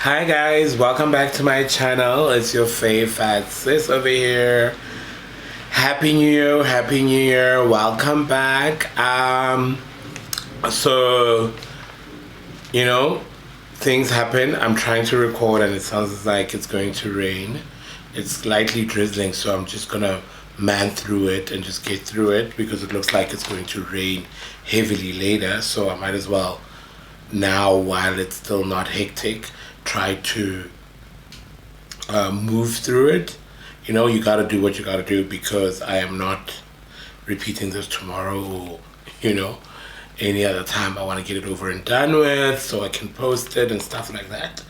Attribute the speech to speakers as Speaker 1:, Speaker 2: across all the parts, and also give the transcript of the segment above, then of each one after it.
Speaker 1: Hi guys, welcome back to my channel. It's your fave fat sis over here. Happy New Year, Happy New Year, welcome back. So you know, things happen. I'm trying to record and it sounds like it's going to rain. It's lightly drizzling, so I'm just gonna man through it and just get through it because it looks like it's going to rain heavily later, so I might as well now, while it's still not hectic, try to move through it. You gotta do what you gotta do because I am not repeating this tomorrow or, any other time. I want to get it over and done with so I can post it and stuff like that.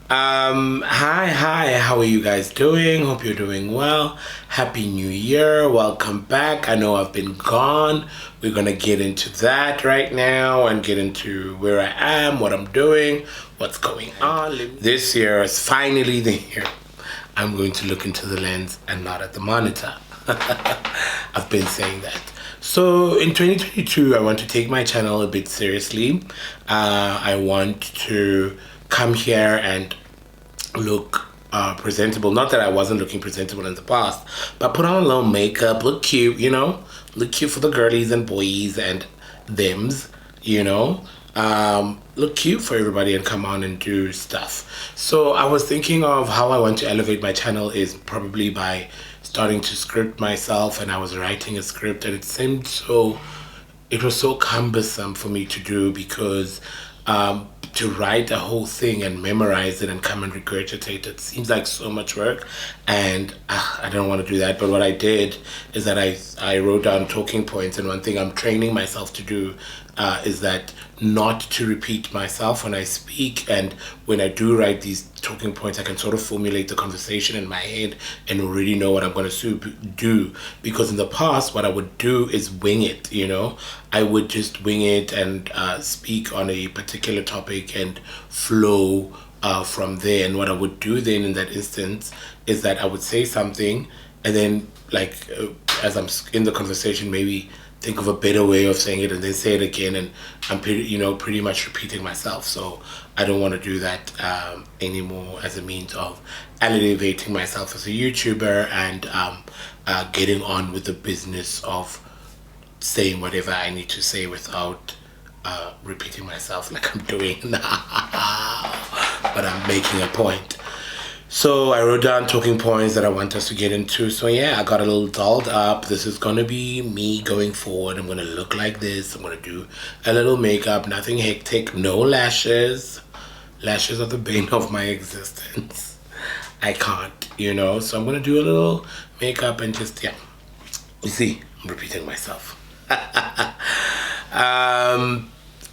Speaker 1: Hi, how are you guys doing? Hope you're doing well. Happy New Year, welcome back. I know I've been gone. We're gonna get into that right now and get into where I am, what I'm doing, what's going on. This year is finally the year I'm going to look into the lens and not at the monitor. I've been saying that. So in 2022, I want to take my channel a bit seriously. I want to come here and look presentable. Not that I wasn't looking presentable in the past, but put on a little makeup, look cute, look cute for the girlies and boys and thems, look cute for everybody and come on and do stuff. So I was thinking of how I want to elevate my channel is probably by starting to script myself, and I was writing a script and it was so cumbersome for me to do because to write a whole thing and memorize it and come and regurgitate it seems like so much work, and I don't want to do that. But what I did is that I wrote down talking points, and one thing I'm training myself to do is that not to repeat myself when I speak, and when I do write these talking points I can sort of formulate the conversation in my head and already know what I'm going to do, because in the past what I would do is wing it. I would just wing it and speak on a particular topic and flow from there. And what I would do then in that instance is that I would say something and then as I'm in the conversation maybe think of a better way of saying it and then say it again, and I'm pretty much repeating myself. So I don't want to do that anymore as a means of elevating myself as a YouTuber and getting on with the business of saying whatever I need to say without repeating myself like I'm doing now. But I'm making a point. So I wrote down talking points that I want us to get into. So yeah, I got a little dolled up. This is gonna be me going forward. I'm gonna look like this. I'm gonna do a little makeup, nothing hectic, no lashes. Lashes are the bane of my existence. I can't, so I'm gonna do a little makeup and just, yeah. You see, I'm repeating myself.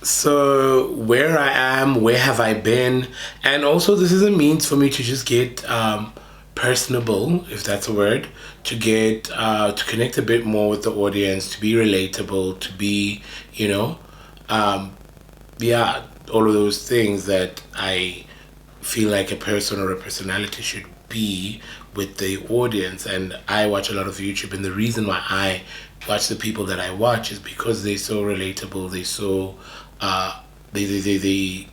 Speaker 1: So where I am, where have I been, and also this is a means for me to just get personable, if that's a word, to get to connect a bit more with the audience, to be relatable, to be all of those things that I feel like a person or a personality should be with the audience. And I watch a lot of YouTube, and the reason why I watch the people that I watch is because they're so relatable. They're so they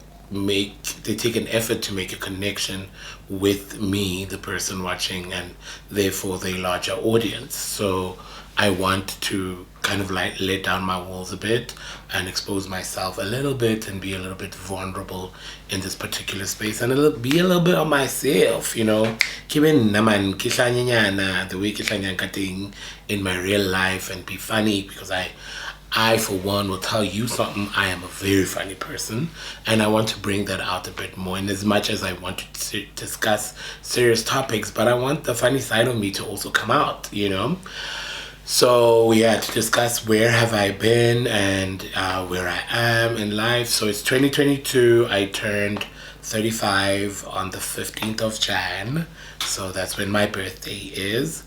Speaker 1: take an effort to make a connection with me, the person watching, and therefore the larger audience. So I want to kind of like let down my walls a bit and expose myself a little bit and be a little bit vulnerable in this particular space, and be a little bit of myself, Keeping naman kihlanyana the way kihlanyang ka ting in my real life, and be funny, because I for one will tell you something. I am a very funny person, and I want to bring that out a bit more. And as much as I want to discuss serious topics, but I want the funny side of me to also come out, So yeah, to discuss where have I been and where I am in life. So it's 2022. I turned 35 on the 15th of Jan. So that's when my birthday is.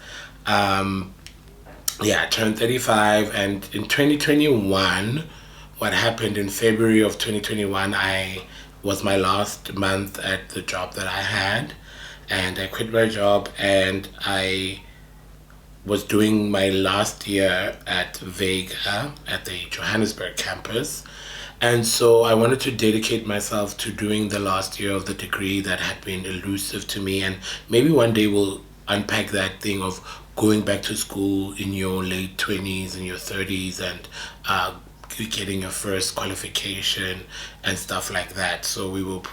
Speaker 1: I turned 35, and in 2021, what happened in February of 2021, was my last month at the job that I had, and I quit my job, and I was doing my last year at Vega at the Johannesburg campus, And so I wanted to dedicate myself to doing the last year of the degree that had been elusive to me. And maybe one day we'll unpack that thing of going back to school in your late 20s and your 30s and you getting your first qualification and stuff like that. So we will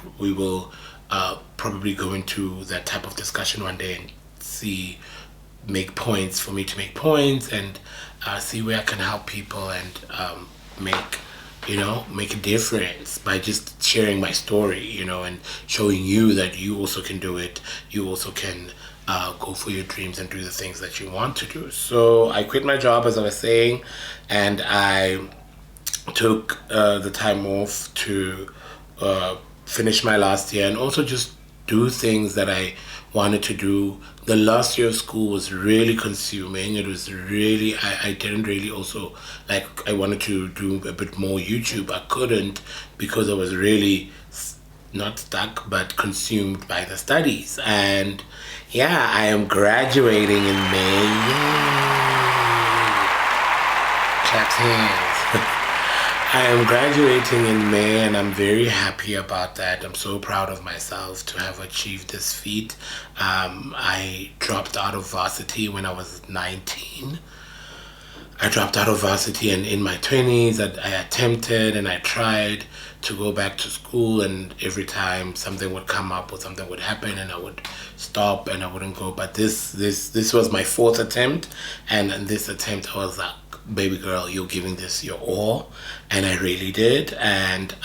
Speaker 1: probably go into that type of discussion one day and see make points for me to make points and see where I can help people and make make a difference by just sharing my story, and showing you that you also can do it. You also can go for your dreams and do the things that you want to do. So I quit my job, as I was saying, and I took the time off to finish my last year and also just do things that I wanted to do. The last year of school was really consuming. It was really, I didn't really also, like, I wanted to do a bit more YouTube. I couldn't because I was really not stuck but consumed by the studies. And yeah, I am graduating in May. Yay! Claps hands. I am graduating in May and I'm very happy about that. I'm so proud of myself to have achieved this feat. I dropped out of varsity when I was 19. I dropped out of varsity, and in my 20s I attempted and I tried to go back to school, and every time something would come up or something would happen and I would stop and I wouldn't go. But this was my fourth attempt, and in this attempt I was like, baby girl, you're giving this your all, and I really did. And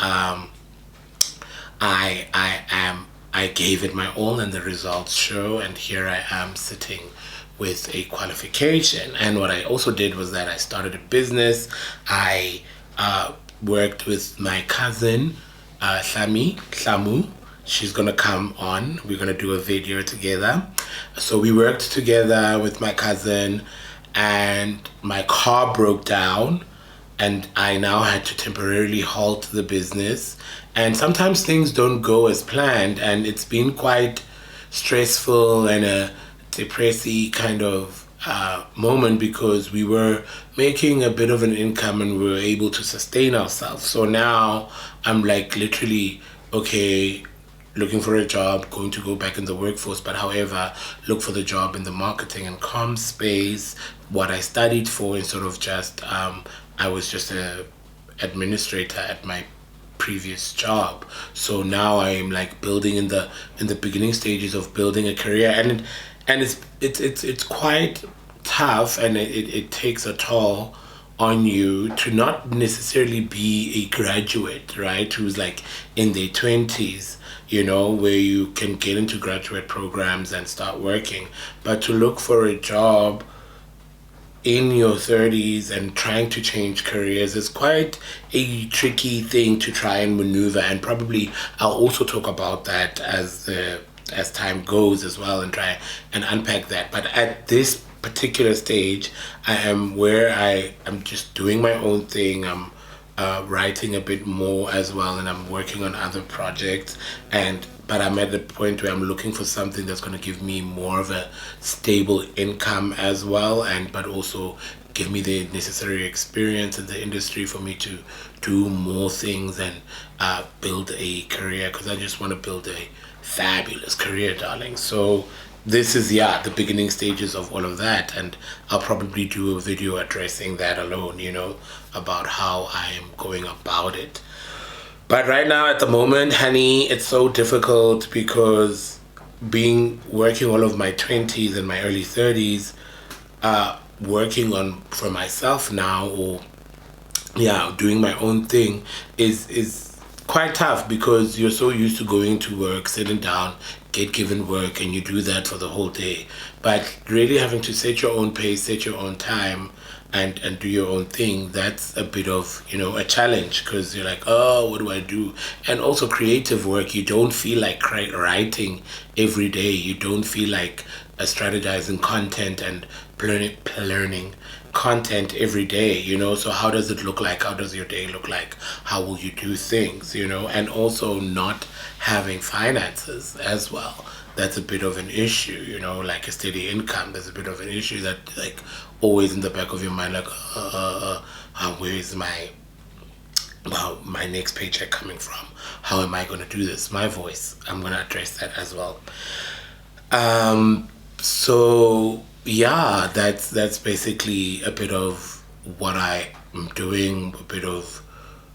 Speaker 1: I gave it my all, and the results show. And here I am sitting with a qualification. And what I also did was that I started a business. I worked with my cousin, Samu. She's gonna come on. We're gonna do a video together. So we worked together with my cousin, and my car broke down and I now had to temporarily halt the business. And sometimes things don't go as planned, and it's been quite stressful and a depressing kind of moment, because we were making a bit of an income and we were able to sustain ourselves. So now I'm like literally, okay, looking for a job, going to go back in the workforce, but however, look for the job in the marketing and comms space, what I studied for, instead of just, I was just a administrator at my previous job. So now I'm like building in the beginning stages of building a career, and it's quite tough, and it takes a toll on you to not necessarily be a graduate, right, who's like in their 20s, where you can get into graduate programs and start working, but to look for a job in your 30s and trying to change careers is quite a tricky thing to try and maneuver. And probably I'll also talk about that as time goes as well, and try and unpack that. But at this particular stage, I am where I am just doing my own thing. I'm writing a bit more as well, and I'm working on other projects, but I'm at the point where I'm looking for something that's going to give me more of a stable income as well, but also give me the necessary experience in the industry for me to do more things and build a career, because I just want to build a fabulous career, darling. So this is the beginning stages of all of that, and I'll probably do a video addressing that alone, about how I am going about it. But right now, at the moment, honey, it's so difficult because working all of my 20s and my early 30s, working on for myself now, or doing my own thing is quite tough, because you're so used to going to work, sitting down, get given work, and you do that for the whole day. But really having to set your own pace, set your own time, and do your own thing, that's a bit of a challenge, because you're like, oh, what do I do? And also creative work, you don't feel like writing every day. You don't feel like strategizing content and learning content every day, so how does it look like? How does your day look like? How will you do things? And also not having finances as well, that's a bit of an issue, like a steady income. There's a bit of an issue that, like, always in the back of your mind, like, where is my about my next paycheck coming from. How am I going to do this? My voice. I'm going to address that as well. So yeah, that's basically a bit of what I am doing, a bit of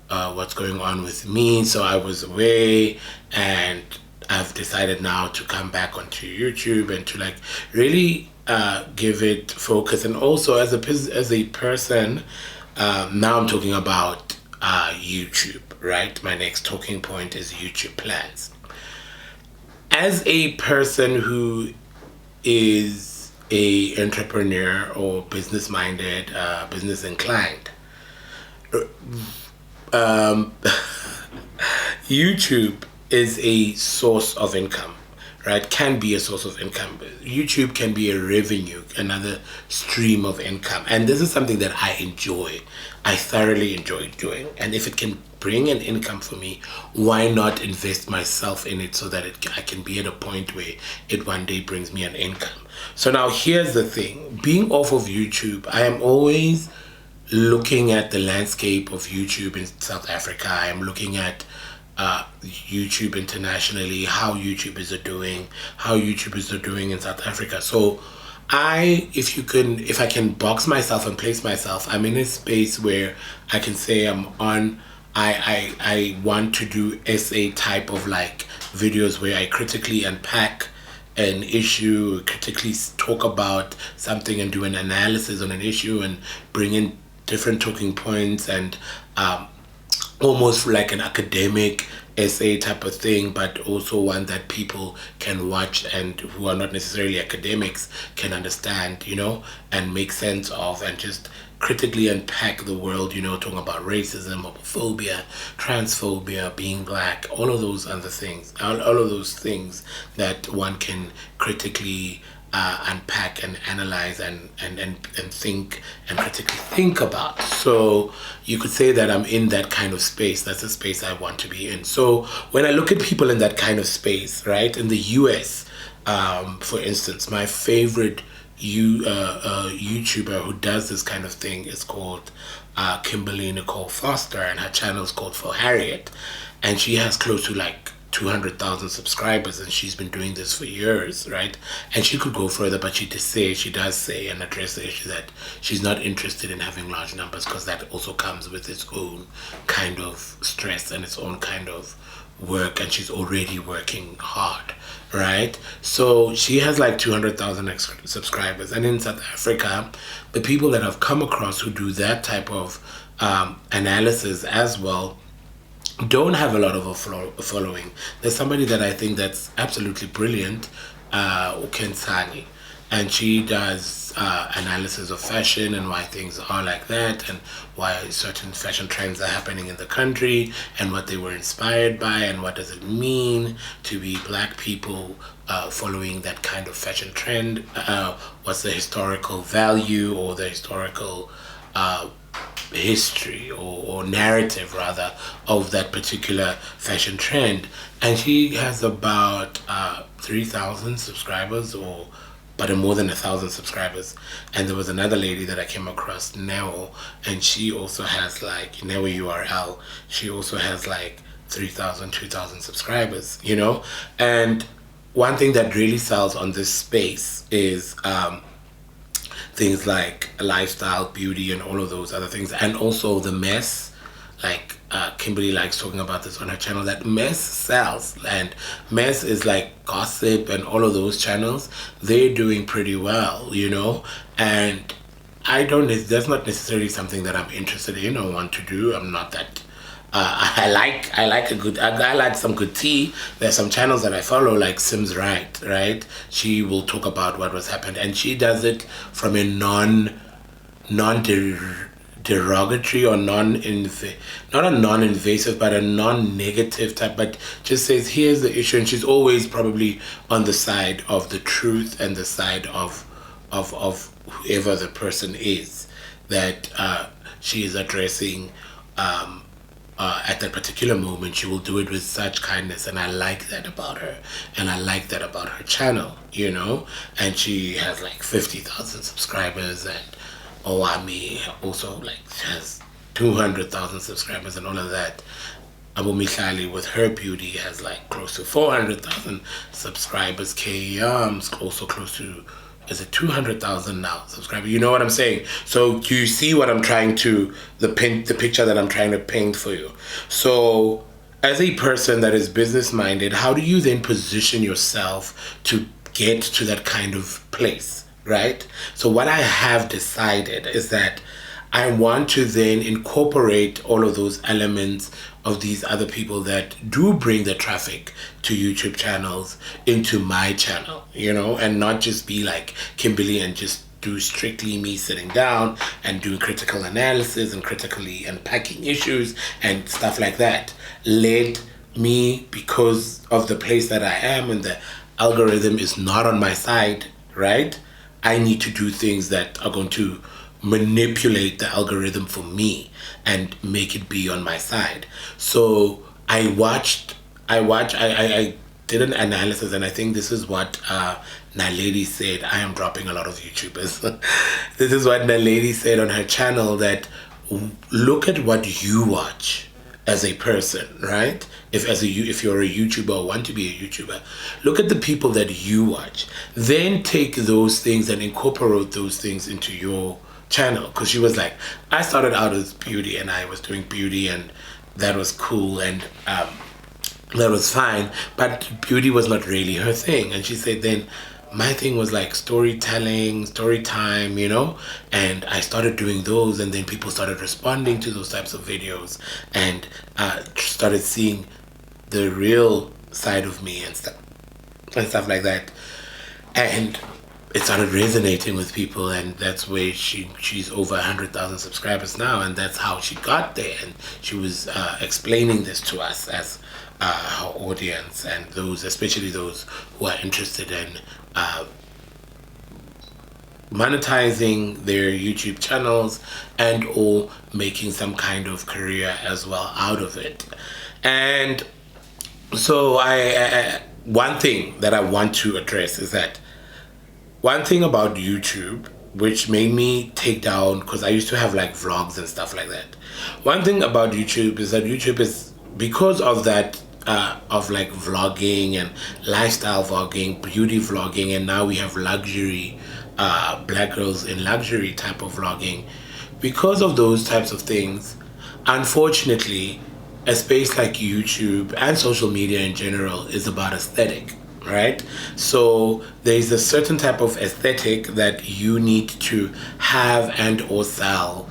Speaker 1: what's going on with me. So I was away, and I've decided now to come back onto YouTube and to like really give it focus. And also as a person, now I'm talking about YouTube, right? My next talking point is YouTube plans. As a person who is a entrepreneur or business minded, business inclined, YouTube is a source of income, right? Can be a source of income. YouTube can be a revenue, another stream of income. And this is something that I enjoy. I thoroughly enjoy doing. And if it can bring an income for me, why not invest myself in it so that I can be at a point where it one day brings me an income? So now here's the thing. Being off of YouTube, I am always looking at the landscape of YouTube in South Africa. I'm looking at YouTube internationally, how YouTubers are doing, how YouTubers are doing in South Africa. So if I can box myself and place myself, I'm in a space where I can say I want to do essay type of like videos where I critically unpack an issue, critically talk about something and do an analysis on an issue and bring in different talking points and almost like an academic essay type of thing, but also one that people can watch and who are not necessarily academics can understand, and make sense of, and just critically unpack the world, talking about racism, homophobia, transphobia, being black, all of those other things, all of those things that one can critically unpack and analyze and think and critically think about. So you could say that I'm in that kind of space. That's the space I want to be in. So when I look at people in that kind of space, right, in the US, for instance, my favorite YouTuber who does this kind of thing is called Kimberly Nicole Foster, and her channel is called For Harriet, and she has close to like 200,000 subscribers, and she's been doing this for years, right? And she could go further, but she does say and address the issue that she's not interested in having large numbers because that also comes with its own kind of stress and its own kind of work, and she's already working hard, right? So she has like 200,000 subscribers, and in South Africa, the people that I've come across who do that type of analysis as well don't have a lot of a following. There's somebody that I think that's absolutely brilliant, Ukensani, and she does analysis of fashion and why things are like that and why certain fashion trends are happening in the country and what they were inspired by and what does it mean to be black people following that kind of fashion trend. What's the historical value or the historical history or narrative rather of that particular fashion trend. And she has about 3,000 subscribers, or but more than 1,000 subscribers. And there was another lady that I came across, Neo, and she also has like Neo URL. She also has like 3,000, 2,000 subscribers, And one thing that really sells on this space is things like lifestyle, beauty, and all of those other things, and also the mess. Like Kimberly likes talking about this on her channel, that mess sells, and mess is like gossip and all of those channels. They're doing pretty well, and that's not necessarily something that I'm interested in or want to do. I'm not that I like some good tea. There's some channels that I follow, like Sims right? She will talk about what was happened, and she does it from a derogatory or not a non-invasive, but a non-negative type, but just says here's the issue, and she's always probably on the side of the truth and the side of whoever the person is that she is addressing. At that particular moment, she will do it with such kindness, and I like that about her, and I like that about her channel, and she has like 50,000 subscribers, and Owami also like has 200,000 subscribers and all of that. Abu Mihlali with her beauty has like close to 400,000 subscribers. K.Yums also close to, is it 200,000 now subscribers? You know what I'm saying? So do you see what I'm trying to, the picture that I'm trying to paint for you? So as a person that is business minded, how do you then position yourself to get to that kind of place, right? So what I have decided is that I want to then incorporate all of those elements of these other people that do bring the traffic to YouTube channels into my channel, you know, and not just be like Kimberly and just do strictly me sitting down and doing critical analysis and critically unpacking issues and stuff like that. Let me, because of the place that I am and the algorithm is not on my side, right? I need to do things that are going to manipulate the algorithm for me and make it be on my side. So I did an analysis, and I think this is what Naledi said. I am dropping a lot of YouTubers. This is what Naledi said on her channel, that look at what you watch as a person, right? If you're a YouTuber or want to be a YouTuber, look at the people that you watch. Then take those things and incorporate those things into your channel. Because she was like, I started out as beauty and I was doing beauty and that was cool and that was fine, but beauty was not really her thing. And she said then my thing was like storytelling, story time, you know, and I started doing those, and then people started responding to those types of videos and started seeing the real side of me and stuff like that. And it started resonating with people, and that's where she's over 100,000 subscribers now, and that's how she got there. And she was explaining this to us as her audience, and those, especially those who are interested in monetizing their YouTube channels and or making some kind of career as well out of it. And so I one thing that I want to address is that one thing about YouTube, which made me take down, because I used to have like vlogs and stuff like that. One thing about YouTube is that YouTube is, because of that, of like vlogging and lifestyle vlogging, beauty vlogging, and now we have luxury, black girls in luxury type of vlogging. Because of those types of things, unfortunately, a space like YouTube and social media in general is about aesthetic. Right? So there's a certain type of aesthetic that you need to have and or sell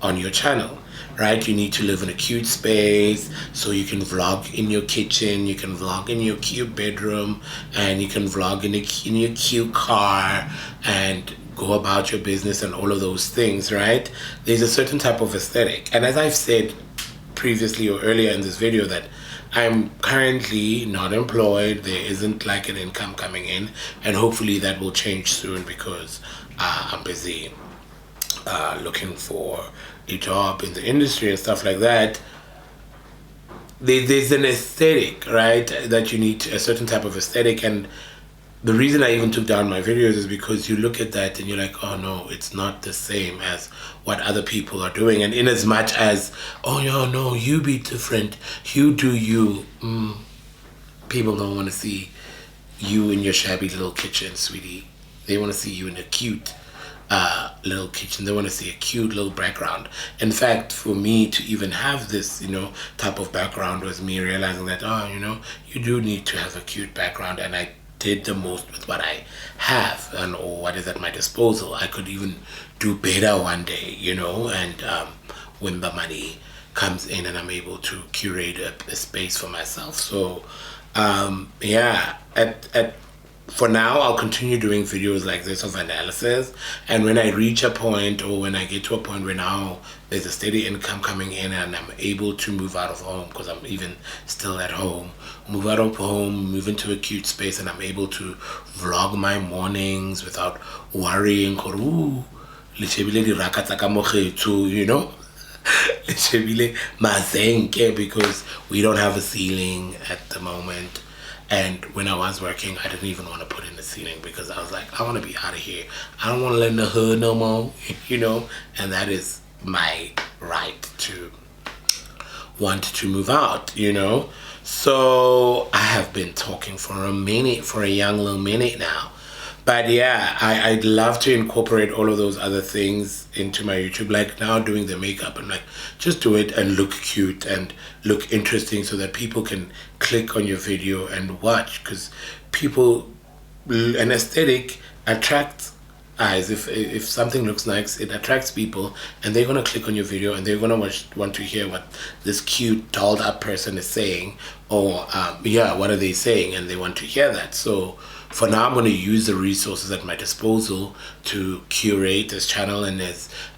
Speaker 1: on your channel, right? You need to live in a cute space, so you can vlog in your kitchen, you can vlog in your cute bedroom, and you can vlog in your cute car and go about your business and all of those things, right? There's a certain type of aesthetic. And as I've said previously or earlier in this video, that I'm currently not employed. There isn't like an income coming in, and hopefully that will change soon, because I'm busy looking for a job in the industry and stuff like that. There's an aesthetic, right? That you need a certain type of aesthetic, and the reason I even took down my videos is because you look at that and you're like, oh no, it's not the same as what other people are doing. And in as much as, oh no, you be different, you do you, people don't want to see you in your shabby little kitchen, sweetie. They want to see you in a cute little kitchen. They want to see a cute little background. In fact, for me to even have this, type of background was me realizing that, you do need to have a cute background, and I did the most with what I have and or what is at my disposal. I could even do better one day, and when the money comes in and I'm able to curate a space for myself. So for now, I'll continue doing videos like this of analysis, and when I reach a point, or when I get to a point where now there's a steady income coming in and I'm able to move out of home, because I'm even still at home, move out of home, move into a cute space, and I'm able to vlog my mornings without worrying, because we don't have a ceiling at the moment. And when I was working, I didn't even want to put in the ceiling, because I was like, I want to be out of here. I don't want to live in the hood no more, and that is my right to want to move out, you know. So I have been talking for a minute, for a young little minute now. But yeah, I'd love to incorporate all of those other things into my YouTube. Like now doing the makeup and like just do it and look cute and look interesting so that people can click on your video and watch. Because people, an aesthetic attracts eyes. If something looks nice, it attracts people, and they're gonna click on your video and they're gonna want to hear what this cute dolled up person is saying, or yeah, what are they saying, and they want to hear that. So for now, I'm gonna use the resources at my disposal to curate this channel, and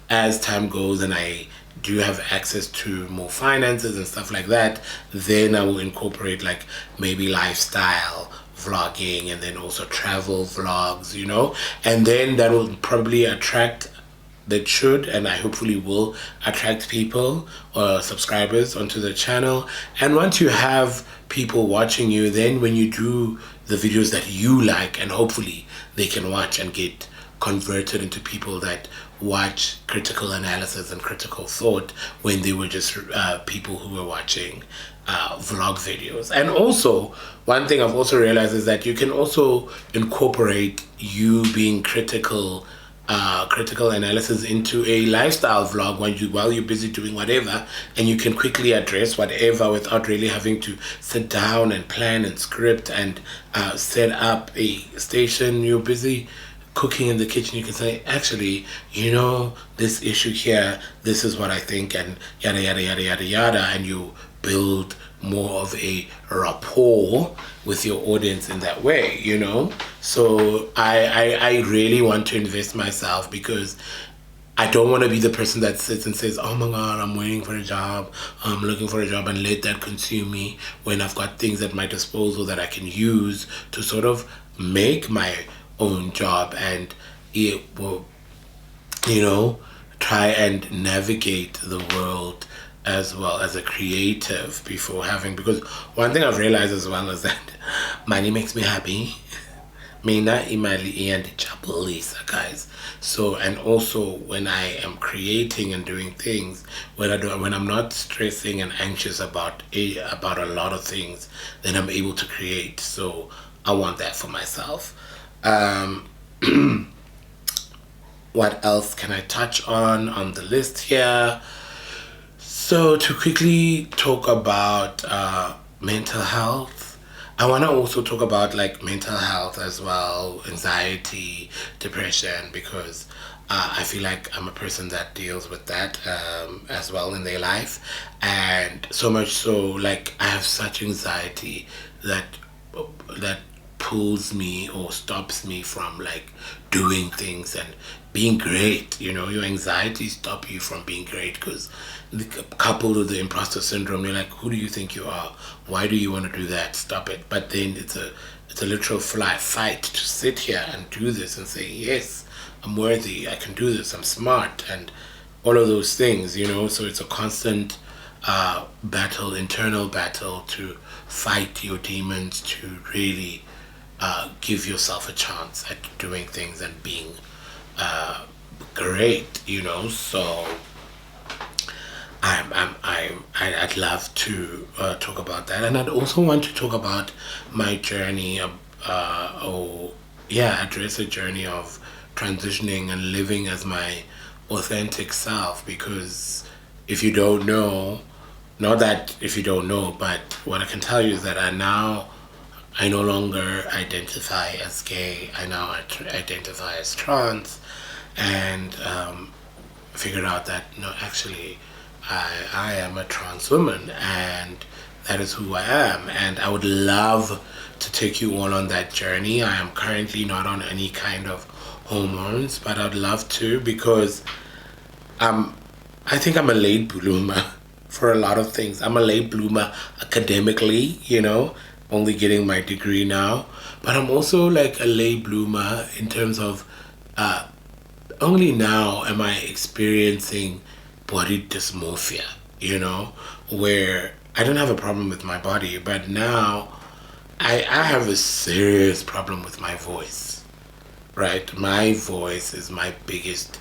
Speaker 1: as time goes and I do have access to more finances and stuff like that, then I will incorporate like maybe lifestyle vlogging and then also travel vlogs, you know, and then that will probably attract, that should and I hopefully will attract people or subscribers onto the channel. And once you have people watching you, then when you do the videos that you like, and hopefully they can watch and get converted into people that watch critical analysis and critical thought when they were just people who were watching vlog videos. And also one thing I've also realized is that you can also incorporate you being critical analysis into a lifestyle vlog while you're busy doing whatever, and you can quickly address whatever without really having to sit down and plan and script and set up a station. You're busy cooking in the kitchen, you can say, actually, you know, this issue here, this is what I think, and yada yada yada yada yada, and you build more of a rapport with your audience in that way, you know. So I really want to invest myself, because I don't want to be the person that sits and says, oh my God, I'm waiting for a job, I'm looking for a job, and let that consume me when I've got things at my disposal that I can use to sort of make my own job and it will, you know, try and navigate the world as well as a creative before having, because one thing I've realized as well is that money makes me happy. Mina imali iyandijabulisa, guys. So, and also when I am creating and doing things, when I'm not stressing and anxious about a lot of things, then I'm able to create. So I want that for myself. What else can I touch on the list here? So to quickly talk about mental health, I want to also talk about like mental health as well, anxiety, depression, because I feel like I'm a person that deals with that as well in their life. And so much so, like, I have such anxiety that pulls me or stops me from like doing things and being great. You know, your anxiety stop you from being great, because coupled with the imposter syndrome, you're like, who do you think you are? Why do you want to do that? Stop it. But then it's a literal fight to sit here and do this and say, yes, I'm worthy, I can do this, I'm smart, and all of those things, you know. So it's a constant battle, internal battle, to fight your demons, to really give yourself a chance at doing things and being great, you know. So I'd love to talk about that, and I'd also want to talk about my journey, address a journey of transitioning and living as my authentic self. Because if you don't know, not that if you don't know, but what I can tell you is that I no longer identify as gay. I now identify as trans, and figured out that no, actually I am a trans woman, and that is who I am. And I would love to take you all on that journey. I am currently not on any kind of hormones, but I'd love to, because I think I'm a late bloomer for a lot of things. I'm a late bloomer academically, you know, only getting my degree now, but I'm also like a late bloomer in terms of only now am I experiencing body dysmorphia, you know, where I don't have a problem with my body, but now I have a serious problem with my voice, right? My voice is my biggest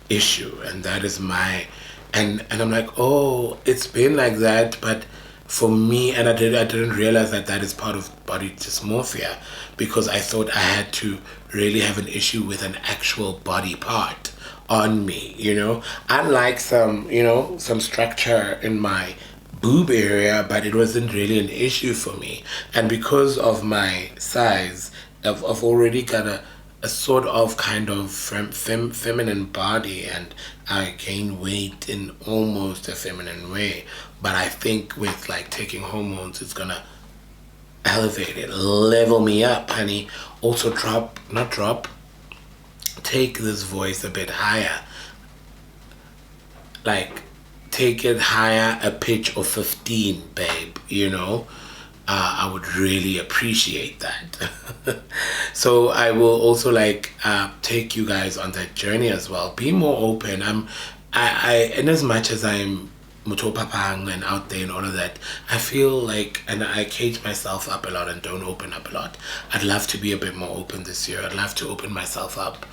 Speaker 1: issue, and that is my And I'm like, oh, it's been like that, but for me, and I didn't realize that that is part of body dysmorphia, because I thought I had to really have an issue with an actual body part on me, you know, unlike some, you know, some structure in my boob area, but it wasn't really an issue for me. And because of my size, I've already got a sort of kind of feminine body, and I gain weight in almost a feminine way. But I think with like taking hormones, it's gonna elevate it, level me up, honey. Also drop, not drop, take this voice a bit higher. Like, take it higher, a pitch of 15, babe, you know. I would really appreciate that. So I will also like take you guys on that journey as well. Be more open. In as much as I'm mutopapang and out there and all of that, I feel like, and I cage myself up a lot and don't open up a lot. I'd love to be a bit more open this year. I'd love to open myself up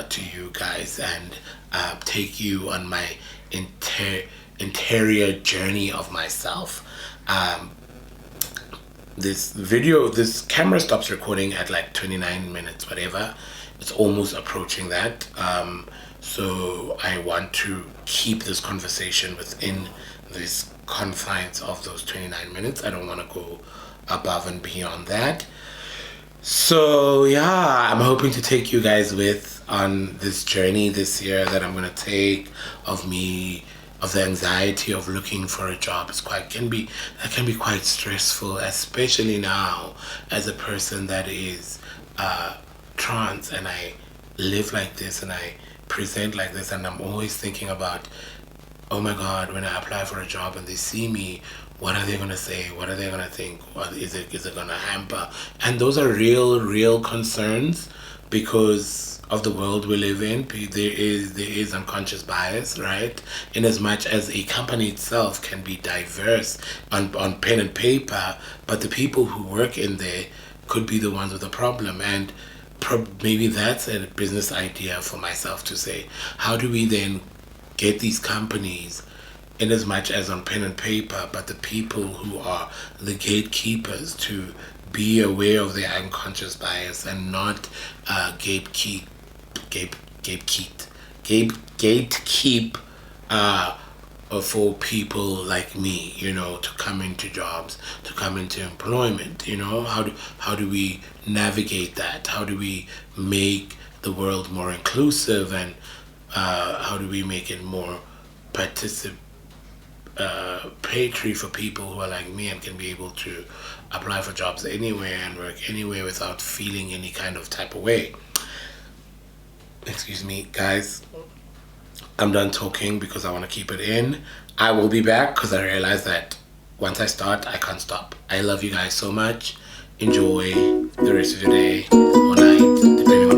Speaker 1: to you guys and take you on my interior journey of myself. This camera stops recording at like 29 minutes, whatever. It's almost approaching that. So I want to keep this conversation within these confines of those 29 minutes. I don't want to go above and beyond that. So yeah, I'm hoping to take you guys with on this journey this year that I'm gonna take of me, of the anxiety of looking for a job. That can be quite stressful, especially now as a person that is trans, and I live like this and I present like this, and I'm always thinking about, oh my God, when I apply for a job and they see me, what are they gonna say? What are they gonna think? What is it gonna hamper? And those are real concerns because of the world we live in. There is unconscious bias, right? In as much as a company itself can be diverse on pen and paper, but the people who work in there could be the ones with the problem. And maybe that's a business idea for myself to say, how do we then get these companies, in as much as on pen and paper, but the people who are the gatekeepers, to be aware of their unconscious bias and not gatekeep for people like me, you know, to come into jobs, to come into employment. You know, how do we navigate that? How do we make the world more inclusive, and how do we make it more participatory for people who are like me and can be able to apply for jobs anywhere and work anywhere without feeling any kind of type of way. Excuse me, guys. I'm done talking because I want to keep it in. I will be back because I realize that once I start, I can't stop. I love you guys so much. Enjoy the rest of your day or night, depending on